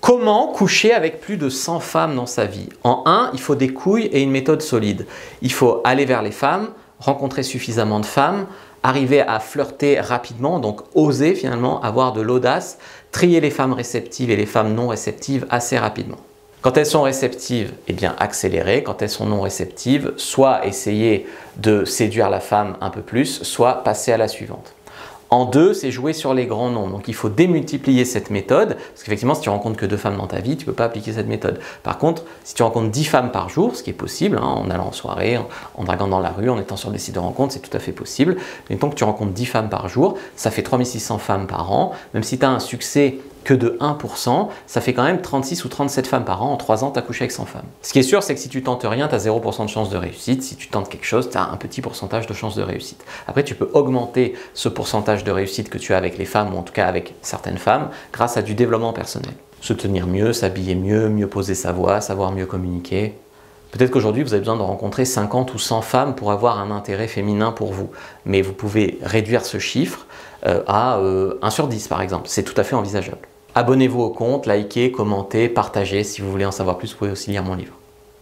Comment coucher avec plus de 100 femmes dans sa vie? En 1, il faut des couilles et une méthode solide. Il faut aller vers les femmes, rencontrer suffisamment de femmes, arriver à flirter rapidement, donc oser finalement avoir de l'audace, trier les femmes réceptives et les femmes non réceptives assez rapidement. Quand elles sont réceptives, eh bien accélérer. Quand elles sont non réceptives, soit essayer de séduire la femme un peu plus, soit passer à la suivante. En 2, c'est jouer sur les grands nombres. Donc il faut démultiplier cette méthode, parce qu'effectivement, si tu rencontres que 2 femmes dans ta vie, tu ne peux pas appliquer cette méthode. Par contre, si tu rencontres 10 femmes par jour, ce qui est possible, en allant en soirée, en draguant dans la rue, en étant sur des sites de rencontres, c'est tout à fait possible. Mais tant que tu rencontres 10 femmes par jour, ça fait 3600 femmes par an. Même si tu as un succès que de 1%, ça fait quand même 36 ou 37 femmes par an. En 3 ans, tu as couché avec 100 femmes. Ce qui est sûr, c'est que si tu tentes rien, tu as 0% de chance de réussite. Si tu tentes quelque chose, tu as un petit pourcentage de chance de réussite. Après, tu peux augmenter ce pourcentage de réussite que tu as avec les femmes, ou en tout cas avec certaines femmes, grâce à du développement personnel. Se tenir mieux, s'habiller mieux, mieux poser sa voix, savoir mieux communiquer. Peut-être qu'aujourd'hui, vous avez besoin de rencontrer 50 ou 100 femmes pour avoir un intérêt féminin pour vous. Mais vous pouvez réduire ce chiffre à 1 sur 10 par exemple. C'est tout à fait envisageable. Abonnez-vous au compte, likez, commentez, partagez. Si vous voulez en savoir plus, vous pouvez aussi lire mon livre.